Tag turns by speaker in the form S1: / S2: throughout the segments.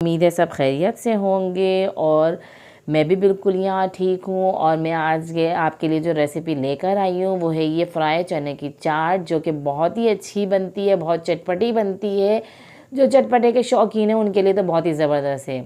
S1: उम्मीद है सब खैरियत से होंगे और मैं भी बिल्कुल यहाँ ठीक हूँ। और मैं आज ये आपके लिए जो रेसिपी लेकर आई हूँ वो है ये फ्राई चने की चाट, जो कि बहुत ही अच्छी बनती है, बहुत चटपटी बनती है। जो चटपटे के शौकीन हैं उनके लिए तो बहुत ही ज़बरदस्त है।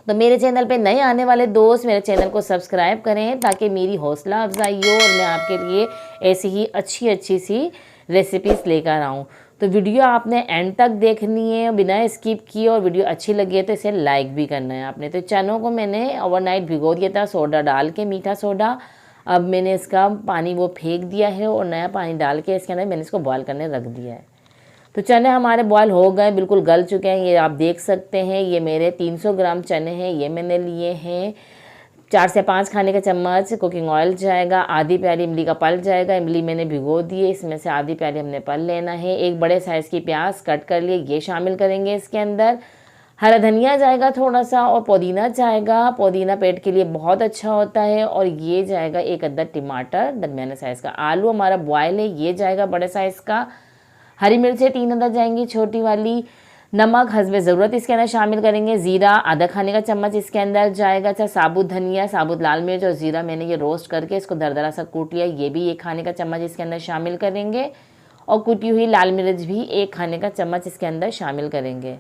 S1: तो मेरे चैनल पे नए आने वाले दोस्त मेरे चैनल को सब्सक्राइब करें ताकि मेरी हौसला अफजाई हो और मैं आपके लिए ऐसी ही अच्छी सी रेसिपीज़ लेकर आऊँ। तो वीडियो आपने एंड तक देखनी है बिना स्किप किए, और वीडियो अच्छी लगी है तो इसे लाइक भी करना है आपने। तो चनों को मैंने ओवरनाइट भिगो दिया था सोडा डाल के, मीठा सोडा। अब मैंने इसका पानी वो फेंक दिया है और नया पानी डाल के इसके अंदर मैंने इसको बॉयल करने रख दिया है। तो चने हमारे बॉयल हो गए, बिल्कुल गल चुके हैं, ये आप देख सकते हैं। ये मेरे 300 ग्राम चने हैं, ये मैंने लिए हैं। 4 से 5 खाने का चम्मच कुकिंग ऑयल जाएगा, आधी प्याली इमली का पल जाएगा। इमली मैंने भिगो दी है, इसमें से आधी प्याली हमने पल लेना है। एक बड़े साइज़ की प्याज कट कर लिए, ये शामिल करेंगे इसके अंदर। हरा धनिया जाएगा थोड़ा सा, और पुदीना जाएगा। पुदीना पेट के लिए बहुत अच्छा होता है। और ये जाएगा एक अदद टमाटर दरमियाने साइज़ का। आलू हमारा बॉयल है, ये जाएगा बड़े साइज़ का। हरी मिर्चें 3 अदद जाएंगी छोटी वाली। नमक हस्बे ज़रूरत इसके अंदर शामिल करेंगे। ज़ीरा आधा खाने का चम्मच इसके अंदर जाएगा। अच्छा, साबुत धनिया, साबुत लाल मिर्च और ज़ीरा मैंने ये रोस्ट करके इसको दरदरा सा कूट लिया, ये भी 1 खाने का चम्मच इसके अंदर शामिल करेंगे। और कुटी हुई लाल मिर्च भी 1 खाने का चम्मच इसके अंदर शामिल करेंगे।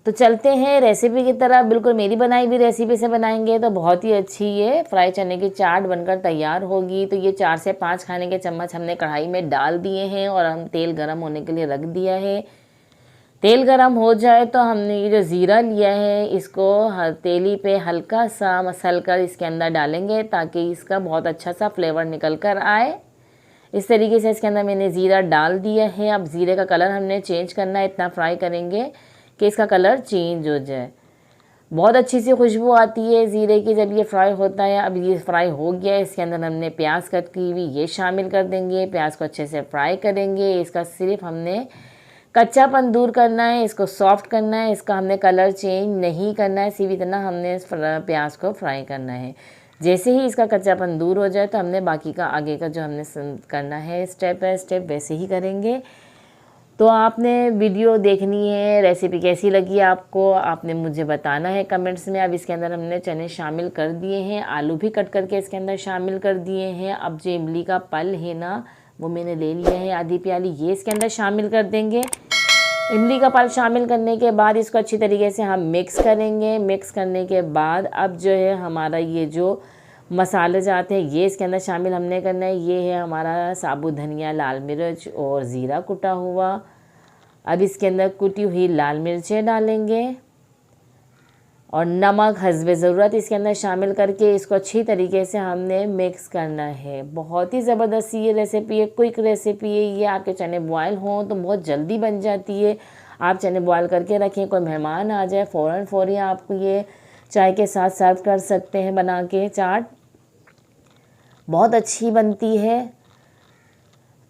S1: तो चलते हैं रेसिपी की तरफ। बिल्कुल मेरी बनाई हुई रेसिपी से बनाएंगे तो बहुत ही अच्छी ये फ्राई चने की चाट बनकर तैयार होगी। तो ये 4 से 5 खाने के चम्मच हमने कढ़ाई में डाल दिए हैं और हम तेल गरम होने के लिए रख दिया है। तेल गरम हो जाए तो हमने ये जो ज़ीरा लिया है इसको तेली पे हल्का सा मसल कर इसके अंदर डालेंगे ताकि इसका बहुत अच्छा सा फ्लेवर निकल कर आए। इस तरीके से इसके अंदर मैंने ज़ीरा डाल दिया है। अब ज़ीरे का कलर हमने चेंज करना है, इतना फ्राई करेंगे कि इसका कलर चेंज हो जाए। बहुत अच्छी सी खुशबू आती है ज़ीरे की जब ये फ्राई होता है। अब ये फ्राई हो गया है, इसके अंदर हमने प्याज कट की हुई ये शामिल कर देंगे। प्याज को अच्छे से फ्राई करेंगे। इसका सिर्फ हमने कच्चापन दूर करना है, इसको सॉफ्ट करना है, इसका हमने कलर चेंज नहीं करना है, सिर्फ इतना हमने इस प्याज को फ्राई करना है। जैसे ही इसका कच्चापन दूर हो जाए तो हमने बाकी का आगे का जो हमने करना है स्टेप बाय स्टेप वैसे ही करेंगे। तो आपने वीडियो देखनी है, रेसिपी कैसी लगी आपको आपने मुझे बताना है कमेंट्स में। अब इसके अंदर हमने चने शामिल कर दिए हैं, आलू भी कट करके इसके अंदर शामिल कर दिए हैं। अब जो इमली का पल है ना वो मैंने ले लिया है आधी प्याली, ये इसके अंदर शामिल कर देंगे। इमली का पल शामिल करने के बाद इसको अच्छी तरीके से हम मिक्स करेंगे। मिक्स करने के बाद अब जो है हमारा ये जो मसाले जाते हैं ये इसके अंदर शामिल हमने करना है। ये है हमारा साबुत धनिया, लाल मिर्च और ज़ीरा कुटा हुआ। अब इसके अंदर कुटी हुई लाल मिर्चें डालेंगे और नमक हस्बे ज़रूरत इसके अंदर शामिल करके इसको अच्छी तरीके से हमने मिक्स करना है। बहुत ही ज़बरदस्त ये रेसिपी है, क्विक रेसिपी है ये। आपके चने बॉयल हों तो बहुत जल्दी बन जाती है। आप चने बॉयल करके रखें, कोई मेहमान आ जाए फ़ौरन आप ये चाय के साथ सर्व कर सकते हैं बना के। चाट बहुत अच्छी बनती है।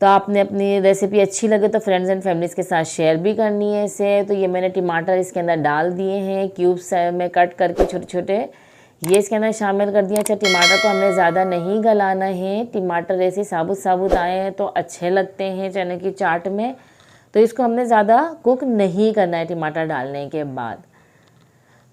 S1: तो आपने अपनी रेसिपी अच्छी लगे तो फ्रेंड्स एंड फैमिलीज़ के साथ शेयर भी करनी है इसे। तो ये मैंने टमाटर इसके अंदर डाल दिए हैं, क्यूब्स में कट करके छोटे छोटे ये इसके अंदर शामिल कर दिया। अच्छा, टमाटर को हमने ज़्यादा नहीं गलाना है, टमाटर ऐसे साबुत साबुत आए हैं तो अच्छे लगते हैं चने की चाट में, तो इसको हमने ज़्यादा कुक नहीं करना है टमाटर डालने के बाद।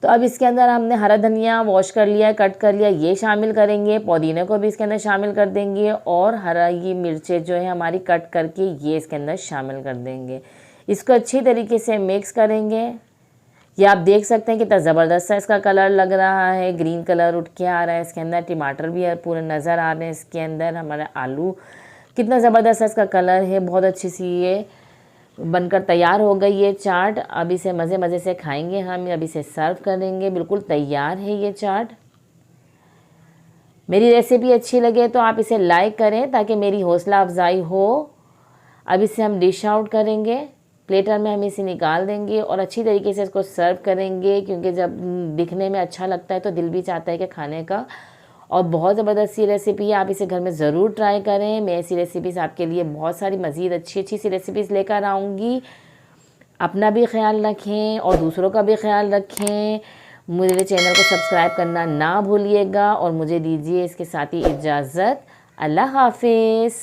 S1: तो अब इसके अंदर हमने हरा धनिया वॉश कर लिया है, कट कर लिया, ये शामिल करेंगे। पुदीने को भी इसके अंदर शामिल कर देंगे और हरा ये मिर्चें जो है हमारी कट करके ये इसके अंदर शामिल कर देंगे। इसको अच्छी तरीके से मिक्स करेंगे। ये आप देख सकते हैं कितना ज़बरदस्त सा इसका कलर लग रहा है, ग्रीन कलर उठ के आ रहा है इसके अंदर। टमाटर भी पूरे नज़र आ रहे हैं इसके अंदर। हमारा आलू कितना ज़बरदस्त इसका कलर है, बहुत अच्छी सी ये बनकर तैयार हो गई ये चाट। अब इसे मज़े मज़े से खाएंगे हम, अब इसे सर्व करेंगे। बिल्कुल तैयार है ये चाट। मेरी रेसिपी अच्छी लगे तो आप इसे लाइक करें ताकि मेरी हौसला अफजाई हो। अब इसे हम डिश आउट करेंगे, प्लेटर में हम इसे निकाल देंगे और अच्छी तरीके से इसको सर्व करेंगे, क्योंकि जब दिखने में अच्छा लगता है तो दिल भी चाहता है कि खाने का। और बहुत ज़बरदस्त सी रेसिपी है, आप इसे घर में ज़रूर ट्राई करें। मैं ऐसी रेसिपीज़ आपके लिए बहुत सारी मज़ीद अच्छी सी रेसिपीज़ लेकर आऊँगी। अपना भी ख्याल रखें और दूसरों का भी ख्याल रखें। मेरे चैनल को सब्सक्राइब करना ना भूलिएगा और मुझे दीजिए इसके साथ ही इजाज़त। अल्लाह हाफिज़।